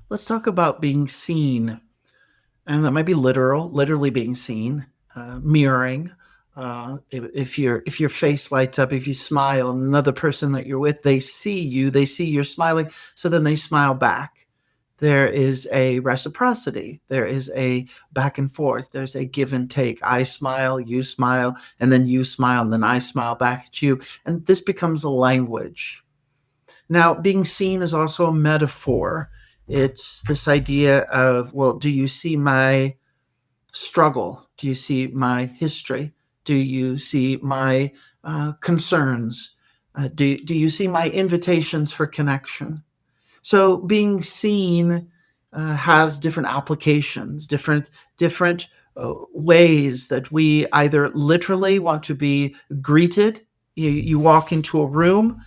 Let's talk about being seen, and that might be literally being seen, mirroring. If your face lights up, if you smile, and another person that you're with, they see you, they see you're smiling, so then they smile back. There is a reciprocity. There is a back and forth. There's a give and take. I smile, and then you smile, and then I smile back at you, and this becomes a language. Now, being seen is also a metaphor. It's this idea of, well, do you see my struggle? Do you see my history? Do you see my concerns? Do you see my invitations for connection? So being seen has different applications, different ways that we either literally want to be greeted. You walk into a room.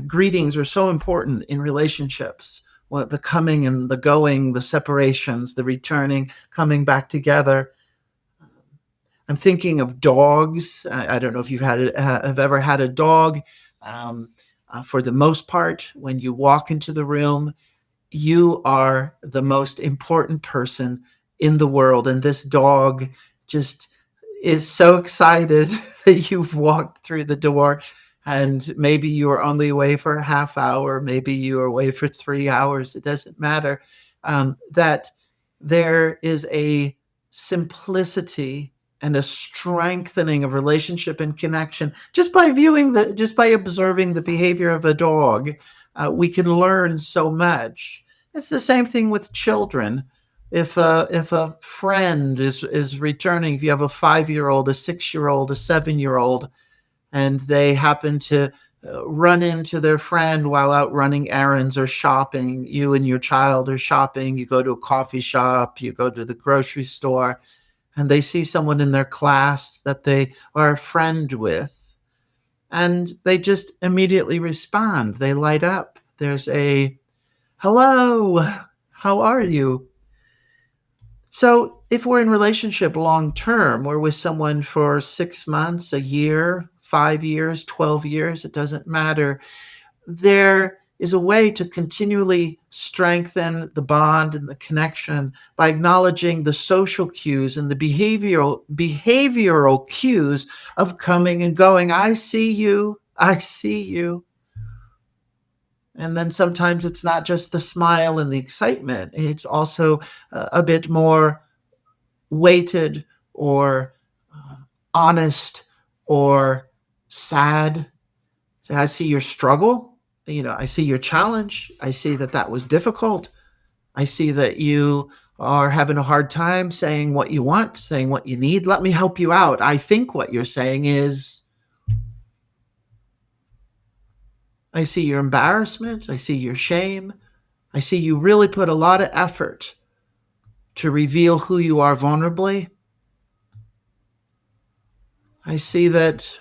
Greetings are so important in relationships. Well, the coming and the going, the separations, the returning, coming back together. I'm thinking of dogs. I don't know if have ever had a dog. Um, for the most part, when you walk into the room, you are the most important person in the world. And this dog just is so excited that you've walked through the door. And maybe you are only away for a half hour, maybe you are away for 3 hours. It doesn't matter. That there is a simplicity and a strengthening of relationship and connection just by observing the behavior of a dog. We can learn so much. It's the same thing with children. If a friend is returning, if you have a 5-year old, a 6-year old, a 7-year old, and they happen to run into their friend while out running errands or shopping, you and your child are shopping, you go to a coffee shop, you go to the grocery store, and they see someone in their class that they are a friend with, and they just immediately respond. They light up. There's a hello, how are you? So if we're in relationship long term, we're with someone for 6 months, a year, 5 years, 12 years, it doesn't matter. There is a way to continually strengthen the bond and the connection by acknowledging the social cues and the behavioral cues of coming and going. I see you. I see you. And then sometimes it's not just the smile and the excitement, it's also a bit more weighted or honest or sad. So I see your struggle. I see your challenge. I see that that was difficult. I see that you are having a hard time saying what you want, saying what you need. Let me help you out. I think what you're saying is, I see your embarrassment. I see your shame. I see you really put a lot of effort to reveal who you are vulnerably. I see that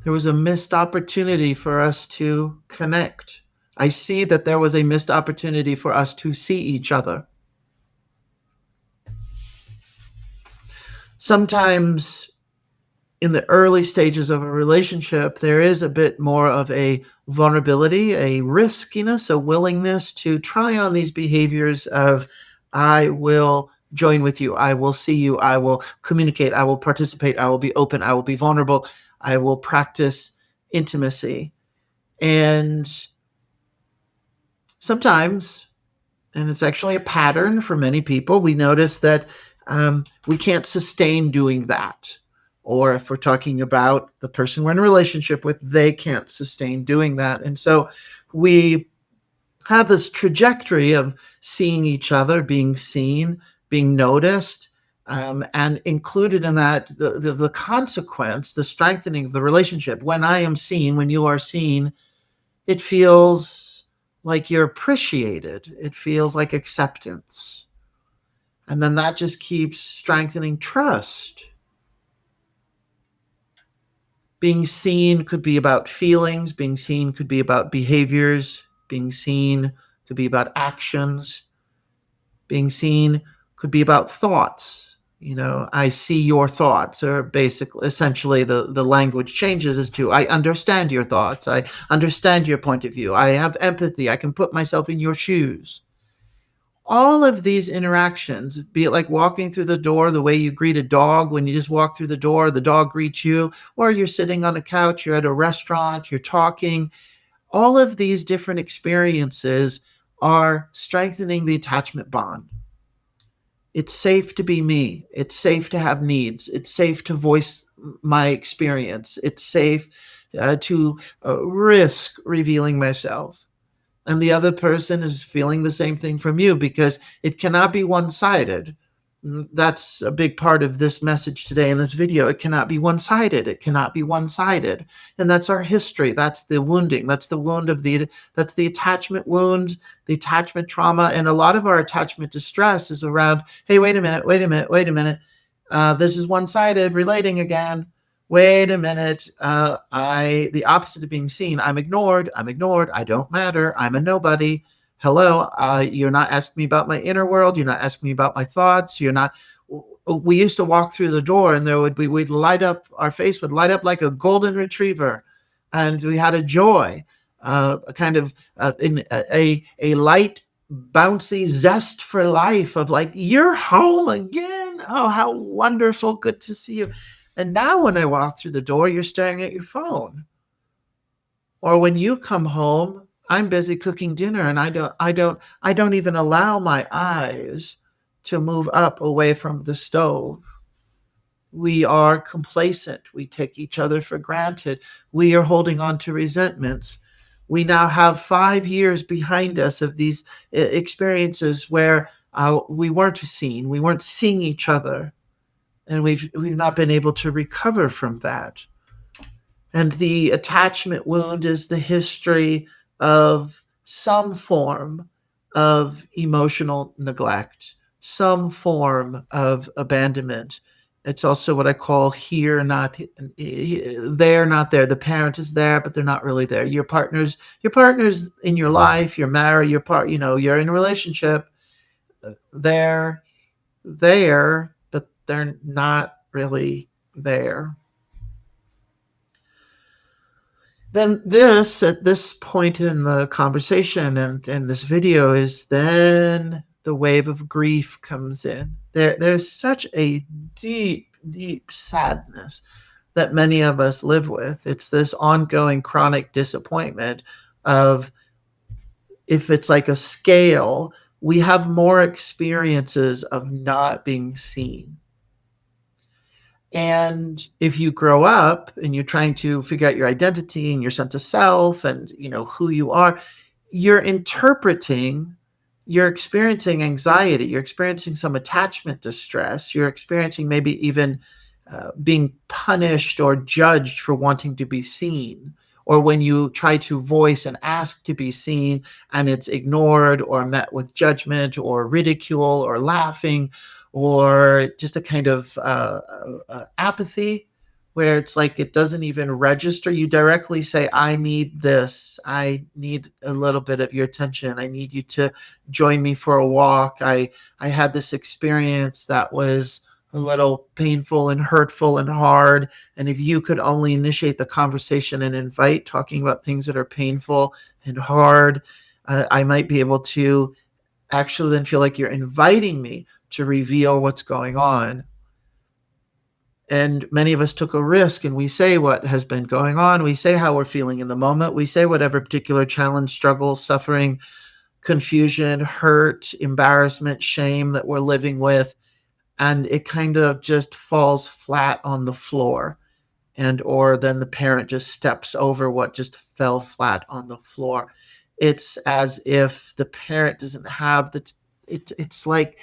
there was a missed opportunity for us to connect. I see that there was a missed opportunity for us to see each other. Sometimes in the early stages of a relationship, there is a bit more of a vulnerability, a riskiness, a willingness to try on these behaviors of, I will join with you, I will see you, I will communicate, I will participate, I will be open, I will be vulnerable, I will practice intimacy. And sometimes, and it's actually a pattern for many people, we notice that we can't sustain doing that. Or if we're talking about the person we're in a relationship with, they can't sustain doing that. And so we have this trajectory of seeing each other, being seen, being noticed, and included in that, the consequence, the strengthening of the relationship. When I am seen, when you are seen, it feels like you're appreciated. It feels like acceptance. And then that just keeps strengthening trust. Being seen could be about feelings, being seen could be about behaviors, being seen could be about actions, being seen could be about thoughts. I see your thoughts, or basically, essentially, the language changes as to, I understand your thoughts, I understand your point of view, I have empathy, I can put myself in your shoes. all of these interactions, be it like walking through the door, the way you greet a dog when you just walk through the door, the dog greets you, or you're sitting on a couch, you're at a restaurant, you're talking, all of these different experiences are strengthening the attachment bond. It's safe to be me. It's safe to have needs. It's safe to voice my experience. It's safe to risk revealing myself. And the other person is feeling the same thing from you, because it cannot be one sided. That's a big part of this message today in this video. It cannot be one sided. It cannot be one sided. And that's our history. That's the wounding. That's the wound of that's the attachment wound, the attachment trauma. And a lot of our attachment distress is around, hey, wait a minute, wait a minute, wait a minute. This is one sided relating again. Wait a minute. The opposite of being seen. I'm ignored. I'm ignored. I don't matter. I'm a nobody. Hello. You're not asking me about my inner world. You're not asking me about my thoughts. You're not. We used to walk through the door, and we'd light up, our face would light up like a golden retriever, and we had a joy, a kind of in a light, bouncy zest for life of like, you're home again. Oh, how wonderful. Good to see you. And now when I walk through the door, you're staring at your phone. Or when you come home, I'm busy cooking dinner, and I don't even allow my eyes to move up away from the stove. We are complacent. We take each other for granted. We are holding on to resentments. We now have 5 years behind us of these experiences where we weren't seen. We weren't seeing each other, and we've not been able to recover from that. And the attachment wound is the history of some form of emotional neglect, some form of abandonment. It's also what I call here, not there, not there. The parent is there, but they're not really there. Your partner's in your life. You're married. You're in a relationship. They're there, but they're not really there. Then at this point in the conversation and this video, is then the wave of grief comes in. There's such a deep sadness that many of us live with. It's this ongoing chronic disappointment of, if it's like a scale, we have more experiences of not being seen. And if you grow up and you're trying to figure out your identity and your sense of self and who you are, you're experiencing anxiety, you're experiencing some attachment distress, you're experiencing maybe even being punished or judged for wanting to be seen, or when you try to voice and ask to be seen and it's ignored or met with judgment or ridicule or laughing, or just a kind of apathy, where it's like it doesn't even register. You directly say, I need this. I need a little bit of your attention. I need you to join me for a walk. I had this experience that was a little painful and hurtful and hard. And if you could only initiate the conversation and invite talking about things that are painful and hard, I might be able to actually then feel like you're inviting me to reveal what's going on. And many of us took a risk, and we say what has been going on. We say how we're feeling in the moment. We say whatever particular challenge, struggle, suffering, confusion, hurt, embarrassment, shame that we're living with. And it kind of just falls flat on the floor. Or then the parent just steps over what just fell flat on the floor. It's as if the parent doesn't have it's like,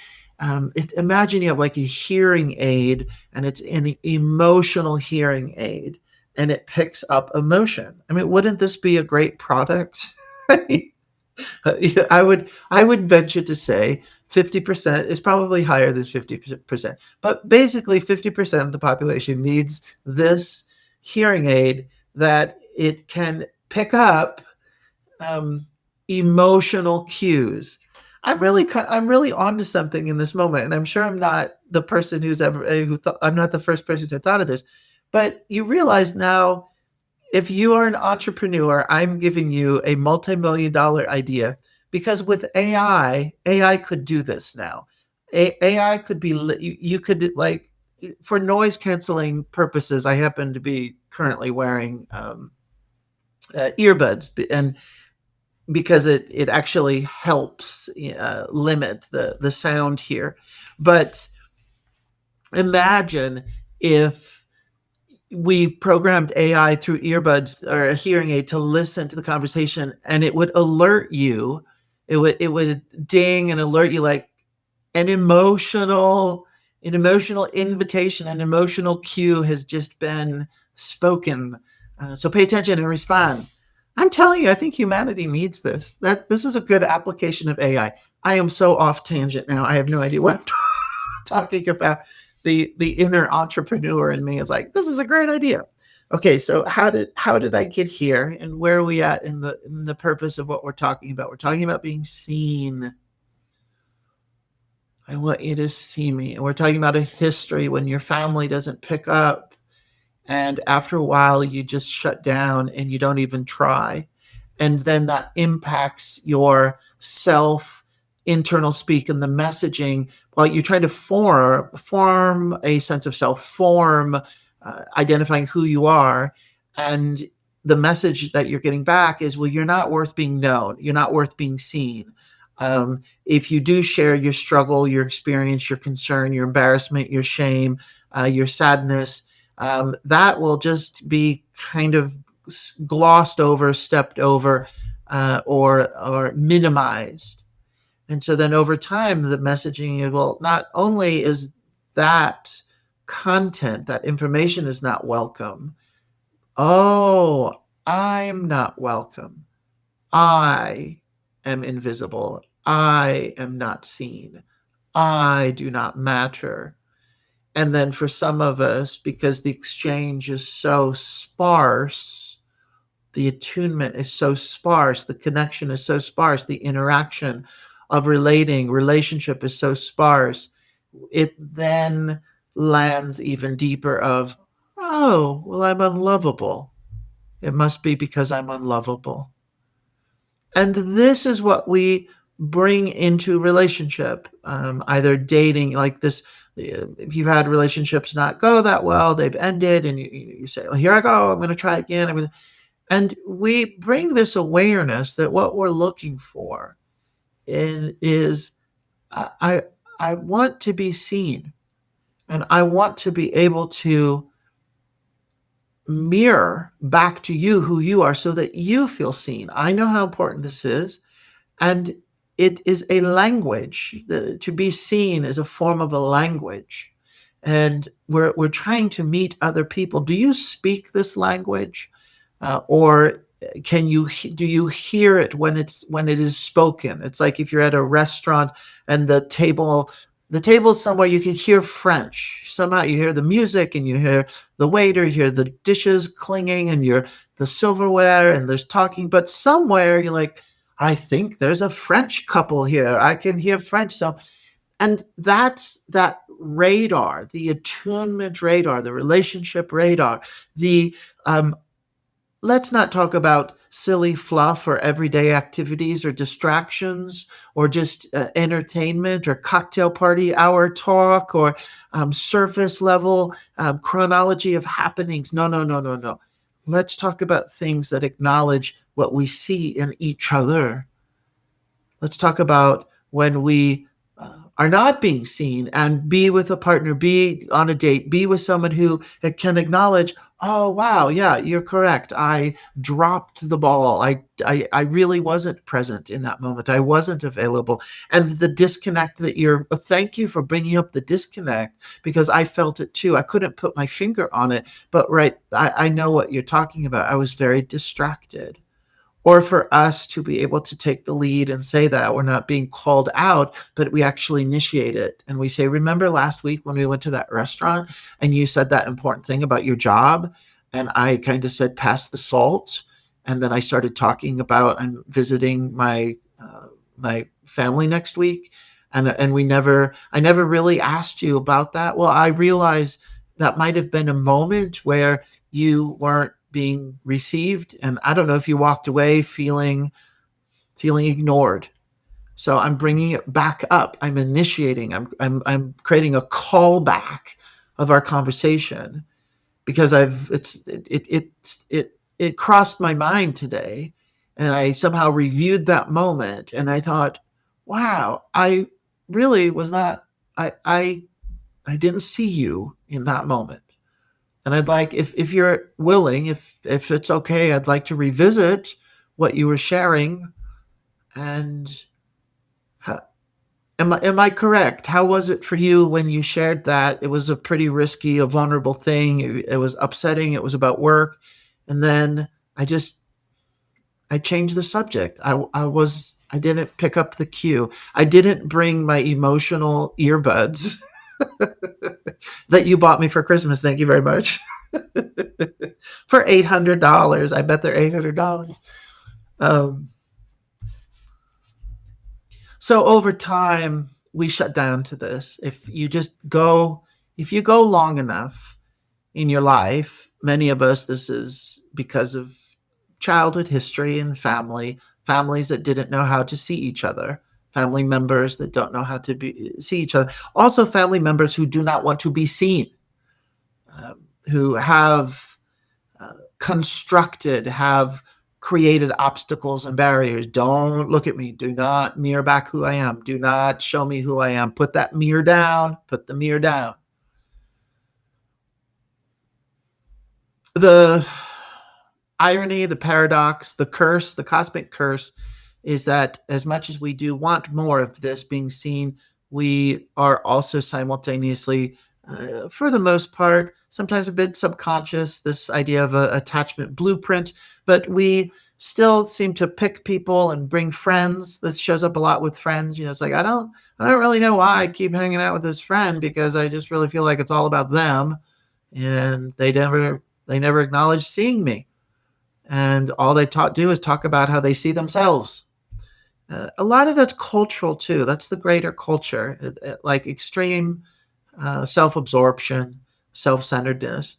imagine you have like a hearing aid, and it's an emotional hearing aid, and it picks up emotion. I mean, wouldn't this be a great product? I would venture to say 50% is probably higher than 50%, but basically 50% of the population needs this hearing aid that it can pick up emotional cues. I'm really onto something in this moment, and I'm sure I'm not the person I'm not the first person who thought of this, but you realize now, if you are an entrepreneur, I'm giving you a multi-million-dollar idea, because with AI could do this now. AI could be, you could, like, for noise canceling purposes, I happen to be currently wearing earbuds, and because it actually helps limit the sound here. But imagine if we programmed AI through earbuds or a hearing aid to listen to the conversation, and it would alert you. It would ding and alert you, like an emotional invitation, an emotional cue has just been spoken. So pay attention and respond. I'm telling you, I think humanity needs this. That this is a good application of AI. I am so off tangent now. I have no idea what I'm talking about. The inner entrepreneur in me is like, this is a great idea. Okay, so how did I get here, and where are we at in the purpose of what we're talking about? We're talking about being seen. I want you to see me. And we're talking about a history when your family doesn't pick up, and after a while you just shut down and you don't even try, and then that impacts your self internal speak and the messaging while you're trying to form a sense of self, form identifying who you are. And the message that you're getting back is, well, you're not worth being known, you're not worth being seen. If you do share your struggle, your experience, your concern, your embarrassment, your shame, your sadness, that will just be kind of glossed over, stepped over, or minimized. And so then over time, the messaging is, well, not only is that content, that information is not welcome. Oh, I'm not welcome. I am invisible. I am not seen. I do not matter. And then for some of us, because the exchange is so sparse, the attunement is so sparse, the connection is so sparse, the interaction of relationship is so sparse, it then lands even deeper of, oh, well, I'm unlovable. It must be because I'm unlovable. And this is what we bring into relationship, either dating, like this. If you've had relationships not go that well, they've ended, and you say, well, here I go, I'm going to try again. And we bring this awareness that what we're looking for is, I, I want to be seen, and I want to be able to mirror back to you who you are so that you feel seen. I know how important this is. And it is a language. To be seen is a form of a language. And we're trying to meet other people. Do you speak this language? Or do you hear it when it is spoken? It's like if you're at a restaurant and the table somewhere, you can hear French. Somehow you hear the music and you hear the waiter, you hear the dishes clinging and the silverware, and there's talking, but somewhere you're like, I think there's a French couple here. I can hear French. So, and that's that radar, the attunement radar, the relationship radar, the let's not talk about silly fluff or everyday activities or distractions or just entertainment or cocktail party hour talk or surface level chronology of happenings. No, no, no, no, no. Let's talk about things that acknowledge what we see in each other. Let's talk about when we are not being seen, and be with a partner, be on a date, be with someone who can acknowledge, oh, wow, yeah, you're correct. I dropped the ball. I really wasn't present in that moment. I wasn't available. And the disconnect thank you for bringing up the disconnect, because I felt it too. I couldn't put my finger on it, but right, I know what you're talking about. I was very distracted. Or for us to be able to take the lead and say that we're not being called out, but we actually initiate it. And we say, remember last week when we went to that restaurant and you said that important thing about your job? And I kind of said, pass the salt. And then I started talking about, I'm visiting my family next week. And I never really asked you about that. Well, I realized that might have been a moment where you weren't being received, and I don't know if you walked away feeling ignored. So I'm bringing it back up. I'm initiating. I'm creating a callback of our conversation because it crossed my mind today, and I somehow reviewed that moment, and I thought, wow, I really was not. I didn't see you in that moment. And I'd like, if you're willing, if it's okay, I'd like to revisit what you were sharing. And am I correct? How was it for you when you shared that? It was a pretty risky, a vulnerable thing. It was upsetting. It was about work, and then I changed the subject. I didn't pick up the cue. I didn't bring my emotional earbuds that you bought me for Christmas. Thank you very much. For $800. I bet they're $800. Um, so over time, we shut down to this. If you go long enough in your life, many of us, this is because of childhood history and families that didn't know how to see each other, family members that don't know how to see each other, also family members who do not want to be seen, who have created obstacles and barriers. Don't look at me. Do not mirror back who I am. Do not show me who I am. Put that mirror down. Put the mirror down. The irony, the paradox, the curse, the cosmic curse is that as much as we do want more of this being seen, we are also simultaneously, for the most part, sometimes a bit subconscious, this idea of an attachment blueprint, but we still seem to pick people and bring friends. This shows up a lot with friends. It's like, I don't really know why I keep hanging out with this friend, because I just really feel like it's all about them, and they never acknowledge seeing me, and all they do is talk about how they see themselves. A lot of that's cultural too. That's the greater culture, like extreme self-absorption, self-centeredness,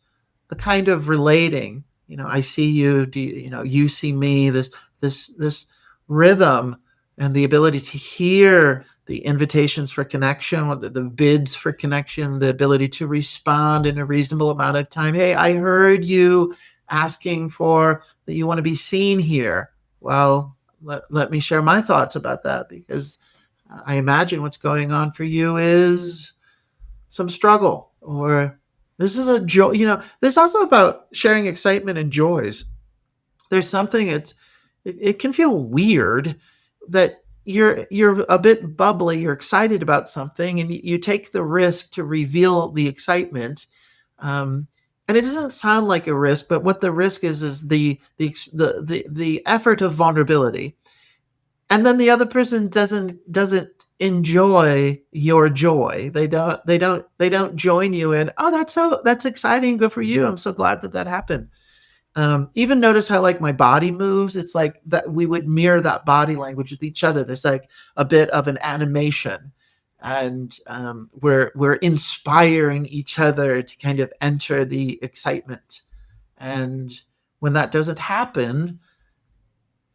the kind of relating. I see you. You see me. This rhythm, and the ability to hear the invitations for connection, the bids for connection, the ability to respond in a reasonable amount of time. Hey, I heard you asking for that you want to be seen here. Well, let me share my thoughts about that, because I imagine what's going on for you is some struggle, or this is a joy. There's also about sharing excitement and joys. There's something it can feel weird that you're a bit bubbly, you're excited about something, and you take the risk to reveal the excitement. And it doesn't sound like a risk, but what the risk is the effort of vulnerability, and then the other person doesn't enjoy your joy. They don't join you in, oh, that's exciting, good for you, I'm so glad that happened. Even notice how, like, my body moves. It's like that we would mirror that body language with each other. There's like a bit of an animation, and we're inspiring each other to kind of enter the excitement. And when that doesn't happen,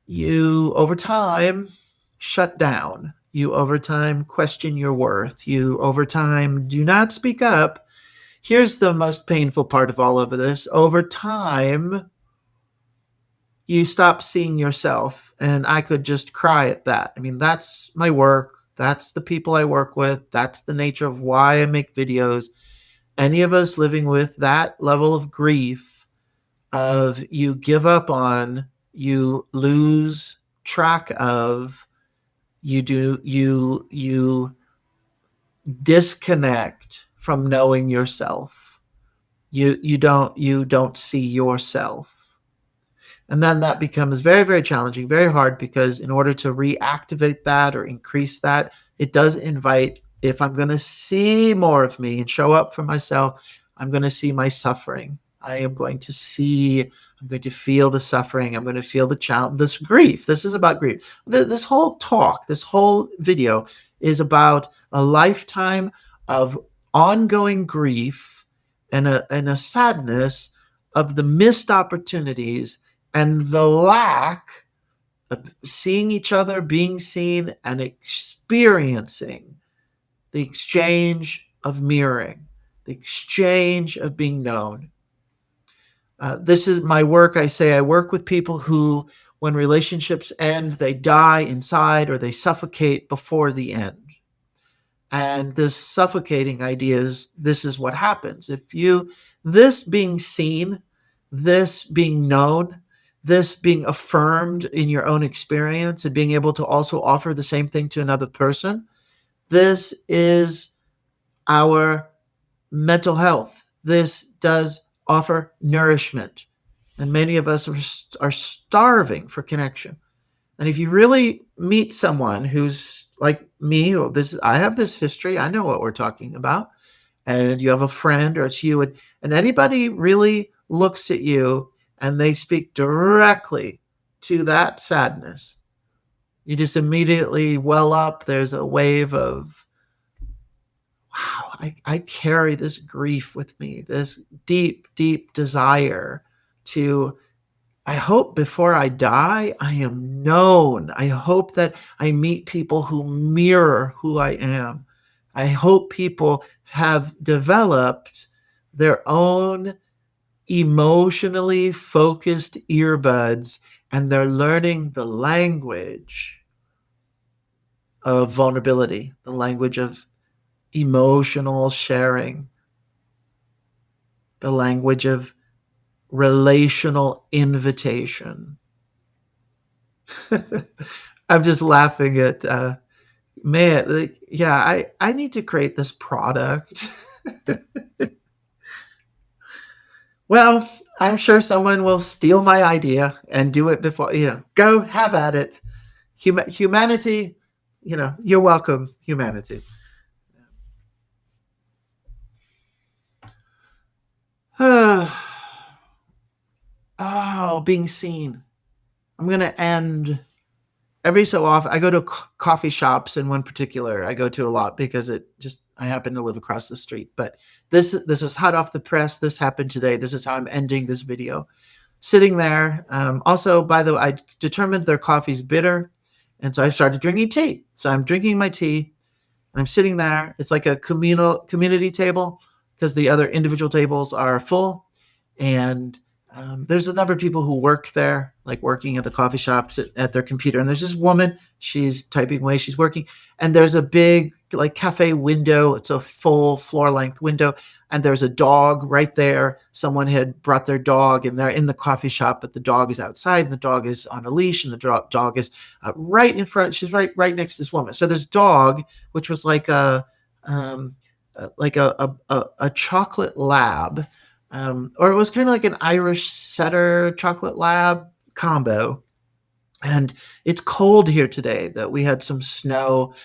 you over time shut down. You over time question your worth. You over time do not speak up. Here's the most painful part of all of this. Over time, you stop seeing yourself. And I could just cry at that. I mean, that's my work. That's the people I work with. That's the nature of why I make videos. Any of us living with that level of grief, of you give up on, you lose track of, you disconnect from knowing yourself. You don't see yourself. And then that becomes very, very challenging, very hard, because in order to reactivate that or increase that, it does invite, if I'm going to see more of me and show up for myself, I'm going to see my suffering. I'm going to feel the suffering. I'm going to feel the challenge, this grief. This is about grief. This whole talk, this whole video is about a lifetime of ongoing grief and a sadness of the missed opportunities and the lack seeing each other, being seen, and experiencing the exchange of mirroring, the exchange of being known. This is my work. I say I work with people who, when relationships end, they die inside or they suffocate before the end. And this suffocating idea is this is what happens. This being seen, this being known, this being affirmed in your own experience and being able to also offer the same thing to another person, this is our mental health. This does offer nourishment. And many of us are starving for connection. And if you really meet someone who's like me, or I have this history, I know what we're talking about, and you have a friend or it's you, and anybody really looks at you and they speak directly to that sadness, you just immediately well up. There's a wave of, wow, I carry this grief with me, this deep, deep desire to, I hope before I die, I am known. I hope that I meet people who mirror who I am. I hope people have developed their own emotionally focused earbuds and they're learning the language of vulnerability, the language of emotional sharing, the language of relational invitation. I'm just laughing at man. Yeah, I need to create this product. Well, I'm sure someone will steal my idea and do it before. Go have at it. Humanity. You're welcome, humanity. Oh, being seen. I'm gonna end every so often. I go to coffee shops, in one particular I go to a lot because I happen to live across the street. But this is hot off the press. This happened today. This is how I'm ending this video. Sitting there. Also, by the way, I determined their coffee's bitter, and so I started drinking tea. So I'm drinking my tea, and I'm sitting there. It's like a community table because the other individual tables are full, and there's a number of people who work there, like working at the coffee shops at their computer. And there's this woman, she's typing away, she's working. And there's a big like cafe window. It's a full floor length window. And there's a dog right there. Someone had brought their dog and they're in the coffee shop, but the dog is outside and the dog is on a leash and the dog is right in front. She's right next to this woman. So this dog, which was like um, a chocolate lab, or it was kind of like an Irish setter chocolate lab combo. And it's cold here today. That we had some snow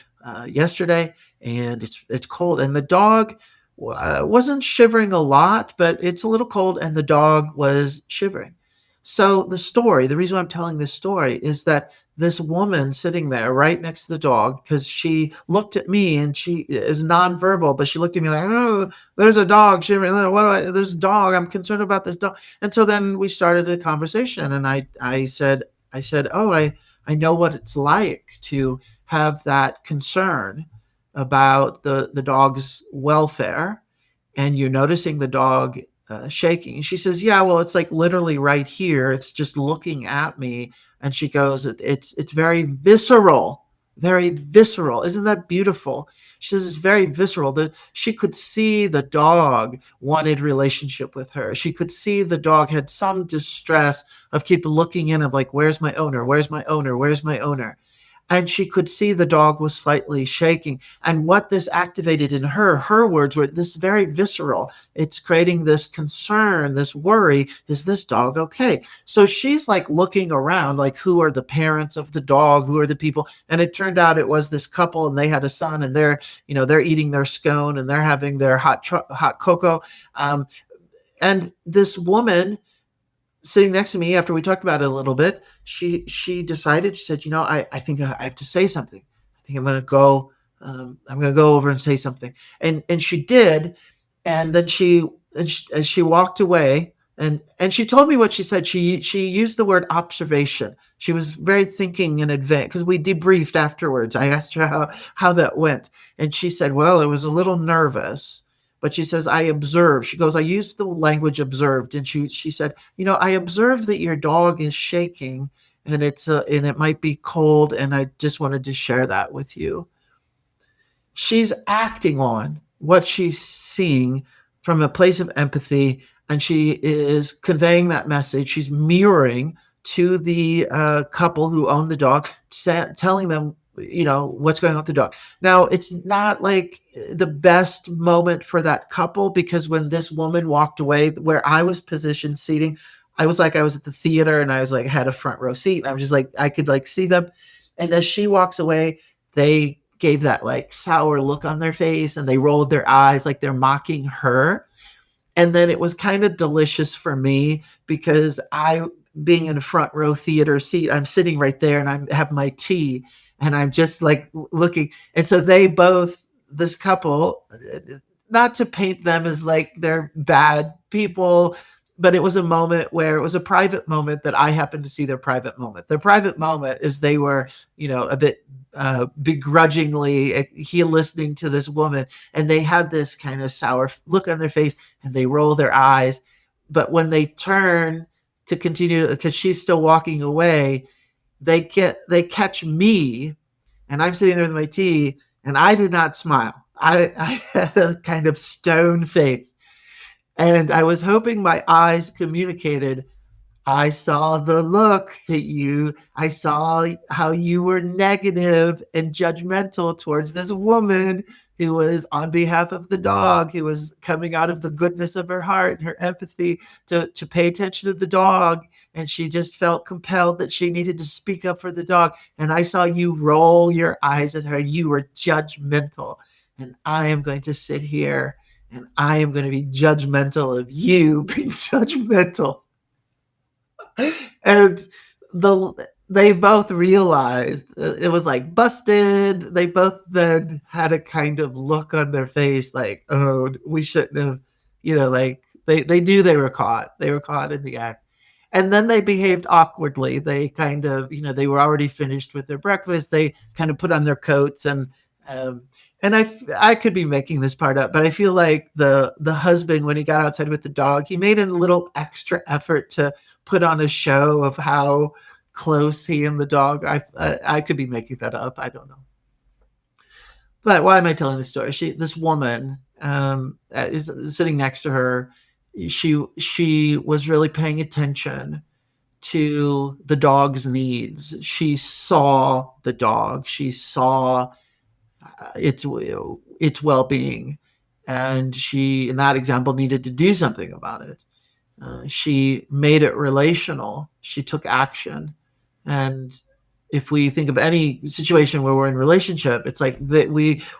yesterday, and it's cold. And the dog wasn't shivering a lot, but it's a little cold, and the dog was shivering. So the reason why I'm telling this story is that this woman sitting there right next to the dog, because she looked at me and she is nonverbal, but she looked at me like, oh, there's a dog shivering. There's a dog. I'm concerned about this dog. And so then we started a conversation, and I said, oh, I know what it's like to have that concern about the dog's welfare, and you're noticing the dog shaking. And she says, yeah, well, it's like literally right here. It's just looking at me. And she goes, it's very visceral, very visceral. Isn't that beautiful? She says, it's very visceral. She could see the dog wanted relationship with her. She could see the dog had some distress of keep looking in of like, where's my owner? Where's my owner? Where's my owner? And she could see the dog was slightly shaking. And what this activated in her words were this very visceral. It's creating this concern, this worry. Is this dog okay? So she's like looking around, like, who are the parents of the dog? Who are the people? And it turned out it was this couple, and they had a son, and they're eating their scone and they're having their hot cocoa. And this woman sitting next to me, after we talked about it a little bit, she decided, she said, I think I have to say something. I think I'm going to go over and say something. And she did. And then as she walked away, And she told me what she said. She used the word observation. She was very thinking in advance because we debriefed afterwards. I asked her how that went, and she said, "Well, it was a little nervous." But she says, I observed. She goes, I used the language observed. And she said, I observed that your dog is shaking and and it might be cold. And I just wanted to share that with you. She's acting on what she's seeing from a place of empathy, and she is conveying that message. She's mirroring to the couple who own the dog, telling them, what's going on with the dog. Now, it's not like the best moment for that couple, because when this woman walked away, where I was positioned seating, I was like, I was at the theater and I was like, had a front row seat. And I was just like, I could like see them. And as she walks away, they gave that like sour look on their face and they rolled their eyes like they're mocking her. And then it was kind of delicious for me because being in a front row theater seat, I'm sitting right there and I have my tea and I'm just like looking. And so this couple, not to paint them as like they're bad people, but it was a moment where it was a private moment that I happened to see their private moment. Their private moment is they were, a bit begrudgingly he listening to this woman, and they had this kind of sour look on their face and they roll their eyes. But when they turn to continue, because she's still walking away, they catch me, and I'm sitting there with my tea, and I did not smile. I had a kind of stone face, and I was hoping my eyes communicated. I saw the look I saw how you were negative and judgmental towards this woman who was on behalf of the dog, who was coming out of the goodness of her heart and her empathy to pay attention to the dog. And she just felt compelled that she needed to speak up for the dog. And I saw you roll your eyes at her. You were judgmental. And I am going to sit here and I am going to be judgmental of you being judgmental. And they both realized it was like busted. They both then had a kind of look on their face like, oh, we shouldn't have, like they knew they were caught. They were caught in the act. And then they behaved awkwardly. They kind of, they were already finished with their breakfast. They kind of put on their coats um, and I could be making this part up, but I feel like the husband, when he got outside with the dog, he made a little extra effort to put on a show of how close he and the dog. I could be making that up. I don't know. But why am I telling this story? This woman is sitting next to her. She was really paying attention to the dog's needs. She saw the dog. She saw its well-being, and she, in that example, needed to do something about it. She made it relational. She took action. And if we think of any situation where we're in relationship, it's like that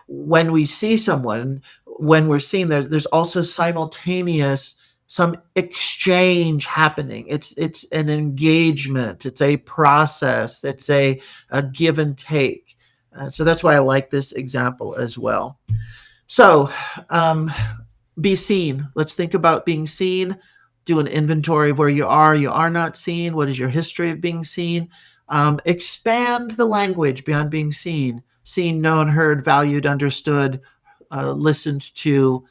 when we see someone, when we're seeing there's also simultaneous some exchange happening. It's an engagement. It's a process. It's a give and take. So that's why I like this example as well. So, be seen. Let's think about being seen. Do an inventory of where you are not seen. What is your history of being seen? Expand the language beyond being seen, known, heard, valued, understood, listened to,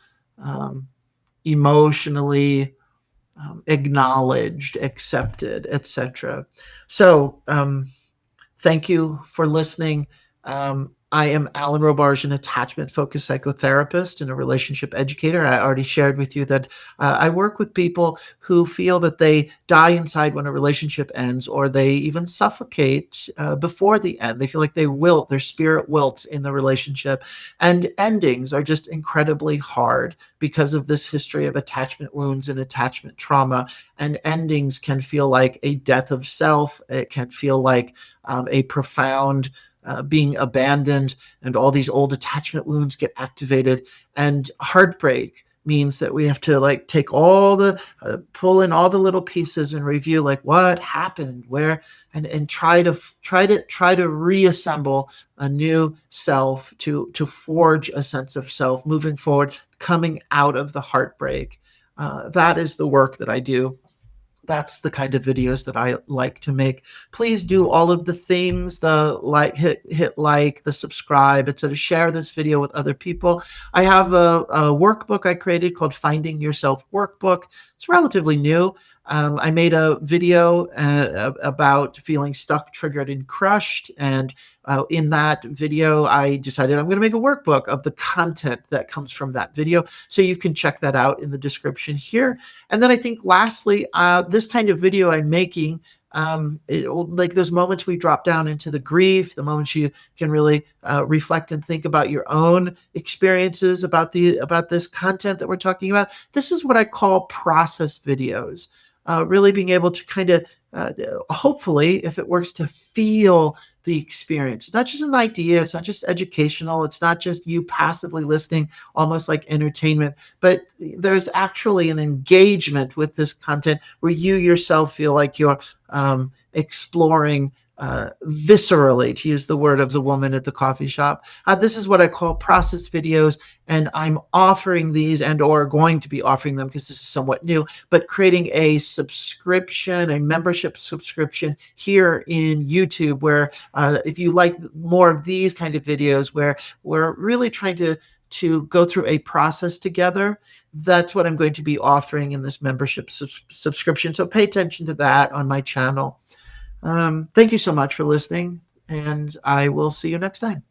emotionally acknowledged, accepted, etc. So, thank you for listening. I am Alan Robarge, an attachment-focused psychotherapist and a relationship educator. I already shared with you that I work with people who feel that they die inside when a relationship ends, or they even suffocate before the end. They feel like they wilt, their spirit wilts in the relationship. And endings are just incredibly hard because of this history of attachment wounds and attachment trauma. And endings can feel like a death of self. It can feel like a profound being abandoned, and all these old attachment wounds get activated. And heartbreak means that we have to like take all the pull in all the little pieces and review like what happened where, and try to reassemble a new self, to forge a sense of self moving forward, coming out of the heartbreak. That is the work that I do. That's the kind of videos that I like to make. Please do all of the things, the like, hit like, the subscribe, etc. Share this video with other people. I have a workbook I created called Finding Yourself Workbook. It's relatively new. I made a video about feeling stuck, triggered, and crushed. And in that video, I decided I'm going to make a workbook of the content that comes from that video. So you can check that out in the description here. And then I think lastly, this kind of video I'm making, like those moments we drop down into the grief, the moments you can really reflect and think about your own experiences about this content that we're talking about. This is what I call process videos. Really being able to kind of, hopefully, if it works, to feel the experience. It's not just an idea. It's not just educational. It's not just you passively listening, almost like entertainment, but there's actually an engagement with this content where you yourself feel like you're exploring viscerally, to use the word of the woman at the coffee shop. This is what I call process videos, and I'm offering these, and or going to be offering them, because this is somewhat new, but creating a subscription, a membership subscription here in YouTube, where if you like more of these kind of videos where we're really trying to go through a process together, that's what I'm going to be offering in this membership subscription. So pay attention to that on my channel. Thank you so much for listening, and I will see you next time.